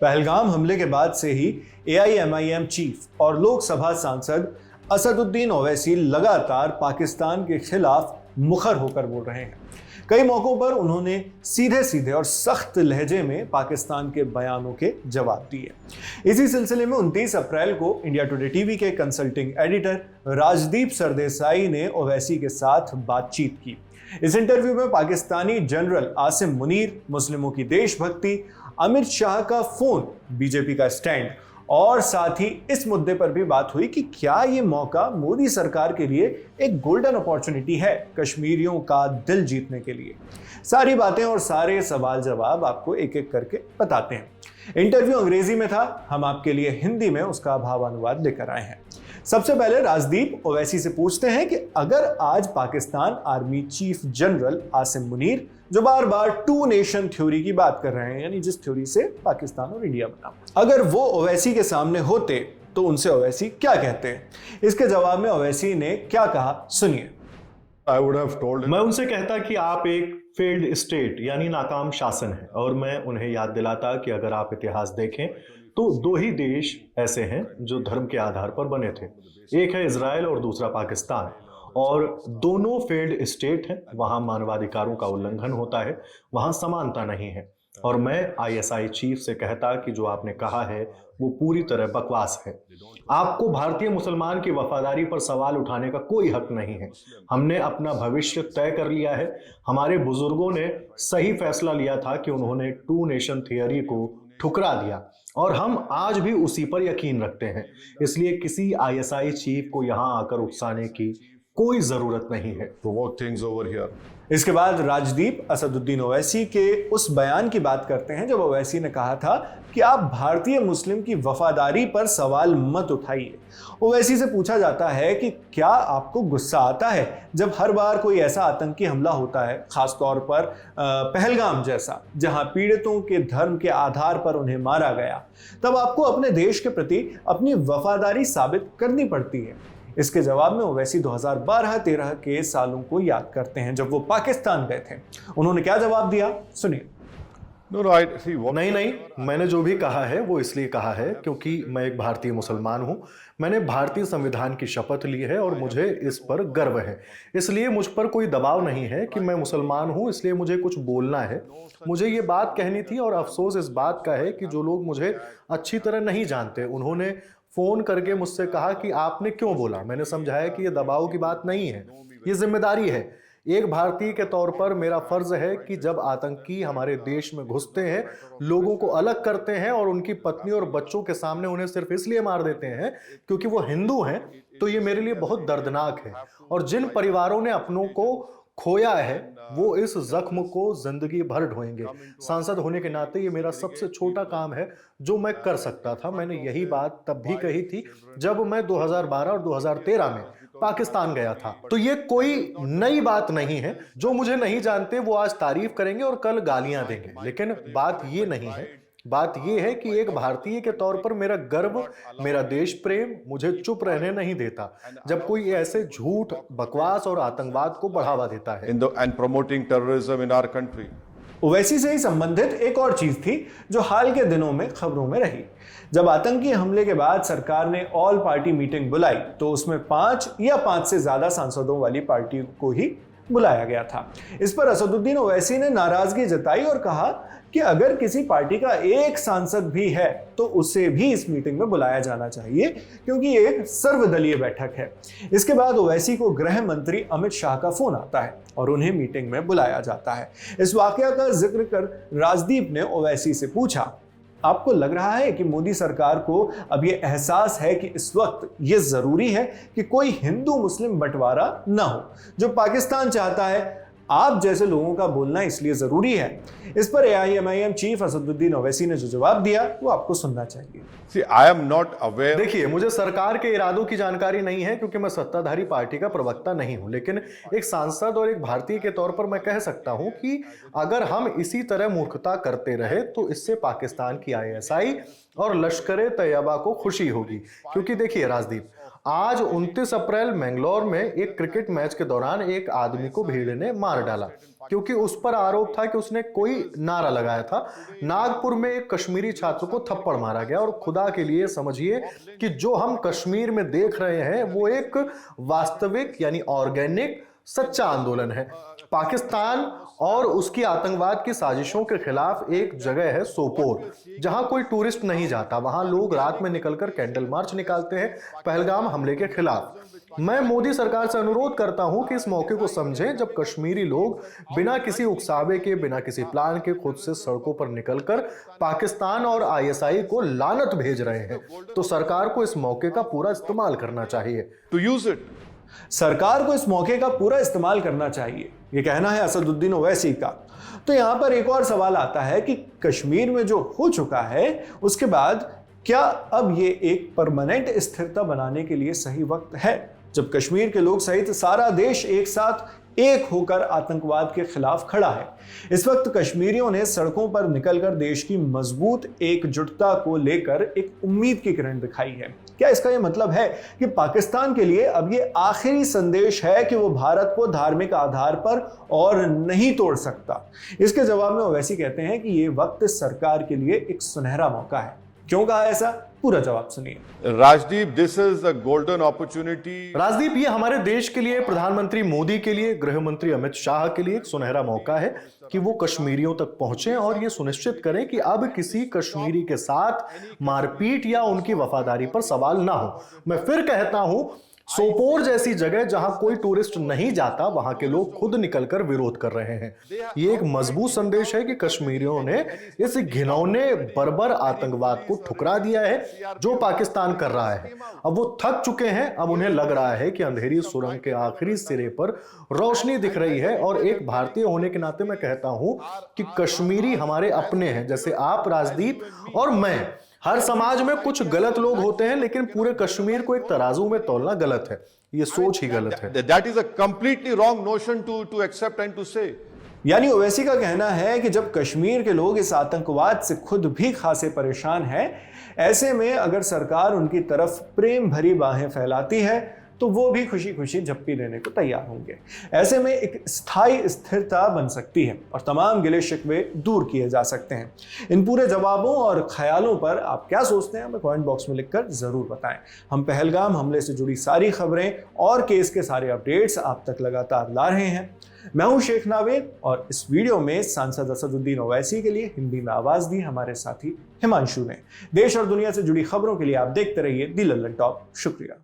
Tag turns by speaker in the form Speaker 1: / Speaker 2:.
Speaker 1: पहलगाम हमले के बाद से ही एआईएमआईएम चीफ और लोकसभा सांसद असदुद्दीन ओवैसी लगातार पाकिस्तान के खिलाफ मुखर होकर बोल रहे हैं। कई मौकों पर उन्होंने सीधे सीधे और सख्त लहजे में पाकिस्तान के बयानों के जवाब दिए। इसी सिलसिले में 29 अप्रैल को इंडिया टुडे टीवी के कंसल्टिंग एडिटर राजदीप सरदेसाई ने ओवैसी के साथ बातचीत की। इस इंटरव्यू में पाकिस्तानी जनरल आसिम मुनीर, मुस्लिमों की देशभक्ति, अमित शाह का फोन, बीजेपी का स्टैंड और साथ ही इस मुद्दे पर भी बात हुई कि क्या ये मौका मोदी सरकार के लिए एक गोल्डन अपॉर्चुनिटी है कश्मीरियों का दिल जीतने के लिए। सारी बातें और सारे सवाल जवाब आपको एक एक करके बताते हैं। इंटरव्यू अंग्रेजी में था, हम आपके लिए हिंदी में उसका भावानुवाद लेकर आए हैं। सबसे पहले राजदीप ओवैसी से पूछते हैं कि अगर आज Pakistan army chief general Asim Munir, जो बार बार टू नेशन थ्योरी की बात कर रहे हैं, यानी जिस थ्योरी से पाकिस्तान और इंडिया बना, अगर वो ओवैसी के सामने होते तो उनसे ओवैसी क्या कहते हैं? इसके जवाब में ओवैसी ने क्या कहा, सुनिए।
Speaker 2: मैं उनसे कहता कि आप एक फेल्ड स्टेट यानी नाकाम शासन है, और मैं उन्हें याद दिलाता कि अगर आप इतिहास देखें तो दो ही देश ऐसे हैं जो धर्म के आधार पर बने थे, एक है इजराइल और दूसरा पाकिस्तान, और दोनों फेल्ड स्टेट हैं। वहां मानवाधिकारों का उल्लंघन होता है, वहां समानता नहीं है। और मैं आईएसआई चीफ से कहता कि जो आपने कहा है वो पूरी तरह बकवास है। आपको भारतीय मुसलमान की वफादारी पर सवाल उठाने का कोई हक नहीं है। हमने अपना भविष्य तय कर लिया है। हमारे बुजुर्गों ने सही फैसला लिया था कि उन्होंने टू नेशन थियरी को ठुकरा दिया, और हम आज भी उसी पर यकीन रखते हैं। इसलिए किसी आईएसआई चीफ को यहां आकर उकसाने की कोई जरूरत नहीं है।
Speaker 1: इसके बाद राजदीप असदुद्दीन ओवैसी के उस बयान की बात करते हैं जब ओवैसी ने कहा था कि आप भारतीय मुस्लिम की वफादारी पर सवाल मत उठाइए। ओवैसी से पूछा जाता है कि क्या आपको गुस्सा आता है जब हर बार कोई ऐसा आतंकी हमला होता है, खासतौर पर पहलगाम जैसा, जहां पीड़ितों के धर्म के आधार पर उन्हें मारा गया, तब आपको अपने देश के प्रति अपनी वफादारी साबित करनी पड़ती है। इसके जवाब में ओवैसी 2012-13 के सालों को याद करते हैं जब वो पाकिस्तान गए थे। उन्होंने क्या जवाब दिया, सुनिए।
Speaker 2: नहीं, मैंने जो भी कहा है वो इसलिए कहा है क्योंकि मैं एक भारतीय मुसलमान हूं। मैंने भारतीय संविधान की शपथ ली है और मुझे इस पर गर्व है। इसलिए मुझ पर कोई दबाव नहीं है कि मैं मुसलमान हूं, इसलिए मुझे कुछ बोलना है। मुझे ये बात कहनी थी, और अफसोस इस बात का है कि जो लोग मुझे अच्छी तरह नहीं जानते, उन्होंने फोन करके मुझसे कहा कि आपने क्यों बोला। मैंने समझाया कि ये दबाव की बात नहीं है, ये जिम्मेदारी है। एक भारतीय के तौर पर मेरा फर्ज है कि जब आतंकी हमारे देश में घुसते हैं, लोगों को अलग करते हैं और उनकी पत्नी और बच्चों के सामने उन्हें सिर्फ इसलिए मार देते हैं क्योंकि वो हिंदू हैं, तो ये मेरे लिए बहुत दर्दनाक है। और जिन परिवारों ने अपनों को खोया है वो इस जख्म को जिंदगी भर ढोएंगे। सांसद होने के नाते ये मेरा सबसे छोटा काम है जो मैं कर सकता था। मैंने यही बात तब भी कही थी जब मैं 2012 और 2013 में पाकिस्तान गया था। तो ये कोई नई बात नहीं है। जो मुझे नहीं जानते वो आज तारीफ करेंगे और कल गालियां देंगे, लेकिन बात ये नहीं है। बात यह है कि एक भारतीय के तौर पर मेरा गर्व, मेरा देश प्रेम मुझे चुप रहने नहीं देता जब कोई ऐसे झूठ, बकवास और आतंकवाद को बढ़ावा देता है।
Speaker 1: ओवैसी से ही संबंधित एक और चीज थी जो हाल के दिनों में खबरों में रही। जब आतंकी हमले के बाद सरकार ने ऑल पार्टी मीटिंग बुलाई तो उसमें 5 या 5 से ज्यादा सांसदों वाली पार्टी को ही बुलाया गया था। इस पर असदुद्दीन ओवैसी ने नाराजगी जताई और कहा कि अगर किसी पार्टी का एक सांसद भी है तो उसे भी इस मीटिंग में बुलाया जाना चाहिए, क्योंकि ये एक सर्वदलीय बैठक है। इसके बाद ओवैसी को गृह मंत्री अमित शाह का फोन आता है और उन्हें मीटिंग में बुलाया जाता है। इस वाकया का जिक्र कर राजदीप ने ओवैसी से पूछा, आपको लग रहा है कि मोदी सरकार को अब ये एहसास है कि इस वक्त ये जरूरी है कि कोई हिंदू मुस्लिम बंटवारा न हो, जो पाकिस्तान चाहता है? आप जैसे लोगों का बोलना इसलिए जरूरी है। इस पर एआईएमआईएम चीफ असदुद्दीन ओवैसी ने जो जवाब दिया वो आपको सुनना चाहिए।
Speaker 2: देखिए, मुझे सरकार के इरादों की जानकारी नहीं है क्योंकि मैं सत्ताधारी पार्टी का प्रवक्ता नहीं हूं, लेकिन एक सांसद और एक भारतीय के तौर पर मैं कह सकता हूं कि अगर हम इसी तरह मूर्खता करते रहे तो इससे पाकिस्तान की आईएसआई और लश्कर तैयबा को खुशी होगी। क्योंकि देखिए राजदीप, आज 29 अप्रैल मैंगलोर में एक क्रिकेट मैच के दौरान एक आदमी को भीड़ ने मार डाला। क्योंकि उस पर आरोप था कि उसने कोई नारा लगाया था। नागपुर में एक कश्मीरी छात्र को थप्पड़ मारा गया और खुदा के लिए समझिए कि जो हम कश्मीर में देख रहे हैं वो एक वास्तविक यानी ऑर्गेनिक सच्चा आंदोलन है। पाकिस्तान और उसकी आतंकवाद की साजिशों के खिलाफ एक जगह है सोपोर, जहां कोई टूरिस्ट नहीं जाता। वहां लोग रात में निकलकर कैंडल मार्च निकालते हैं पहलगाम हमले के खिलाफ। मैं मोदी सरकार से अनुरोध करता हूं कि इस मौके को समझें जब कश्मीरी लोग बिना किसी उकसावे के, बिना किसी प्लान के खुद से सड़कों पर निकलकर पाकिस्तान और आईएसआई को लानत भेज रहे हैं, तो सरकार को इस मौके का पूरा इस्तेमाल करना चाहिए।
Speaker 3: to use it.
Speaker 1: सरकार को इस मौके का पूरा इस्तेमाल करना चाहिए, ये कहना है असदुद्दीन ओवैसी का। तो यहां पर एक और सवाल आता है कि कश्मीर में जो हो चुका है उसके बाद क्या अब ये एक परमानेंट स्थिरता बनाने के लिए सही वक्त है, जब कश्मीर के लोग सहित सारा देश एक साथ एक होकर आतंकवाद के खिलाफ खड़ा है। इस वक्त कश्मीरियों ने सड़कों पर निकलकर देश की मजबूत एकजुटता को लेकर एक उम्मीद की किरण दिखाई है। क्या इसका यह मतलब है कि पाकिस्तान के लिए अब ये आखिरी संदेश है कि वो भारत को धार्मिक आधार पर और नहीं तोड़ सकता? इसके जवाब में ओवैसी कहते हैं कि ये वक्त सरकार के लिए एक सुनहरा मौका है। क्यों कहा ऐसा, पूरा जवाब सुनिए।
Speaker 3: Rajdeep, this is a golden opportunity.
Speaker 2: Rajdeep, ये हमारे देश के लिए, प्रधानमंत्री मोदी के लिए, गृह मंत्री अमित शाह के लिए एक सुनहरा मौका है कि वो कश्मीरियों तक पहुंचे और ये सुनिश्चित करें कि अब किसी कश्मीरी के साथ मारपीट या उनकी वफादारी पर सवाल ना हो। मैं फिर कहता हूं, सोपोर जैसी जगह जहां कोई टूरिस्ट नहीं जाता, वहां के लोग खुद निकलकर विरोध कर रहे हैं। ये एक मजबूत संदेश है कि कश्मीरियों ने इस घिनौने बर्बर आतंकवाद को ठुकरा दिया है जो पाकिस्तान कर रहा है। अब वो थक चुके हैं। अब उन्हें लग रहा है कि अंधेरी सुरंग के आखिरी सिरे पर रोशनी दिख रही है। और एक भारतीय होने के नाते मैं कहता हूं कि कश्मीरी हमारे अपने हैं, जैसे आप राजदीप और मैं। हर समाज में कुछ गलत लोग होते हैं, लेकिन पूरे कश्मीर को एक तराजू में तौलना गलत है। ये सोच ही गलत है।
Speaker 3: That is a completely wrong notion to accept and to say.
Speaker 1: यानी ओवैसी का कहना है कि जब कश्मीर के लोग इस आतंकवाद से खुद भी खासे परेशान हैं, ऐसे में अगर सरकार उनकी तरफ प्रेम भरी बाहें फैलाती है तो वो भी खुशी खुशी झप्पी देने को तैयार होंगे। ऐसे में एक स्थायी स्थिरता बन सकती है और तमाम गिले शिकवे दूर किए जा सकते हैं। इन पूरे जवाबों और ख्यालों पर आप क्या सोचते हैं, हमें कमेंट बॉक्स में लिखकर जरूर बताएं। हम पहलगाम हमले से जुड़ी सारी खबरें और केस के सारे अपडेट्स आप तक लगातार ला रहे हैं। मैं हूं शेख नावेद और इस वीडियो में सांसद असदुद्दीन ओवैसी के लिए हिंदी में आवाज दी हमारे साथी हिमांशु ने। देश और दुनिया से जुड़ी खबरों के लिए आप देखते रहिए दी लल्लन टॉप। शुक्रिया।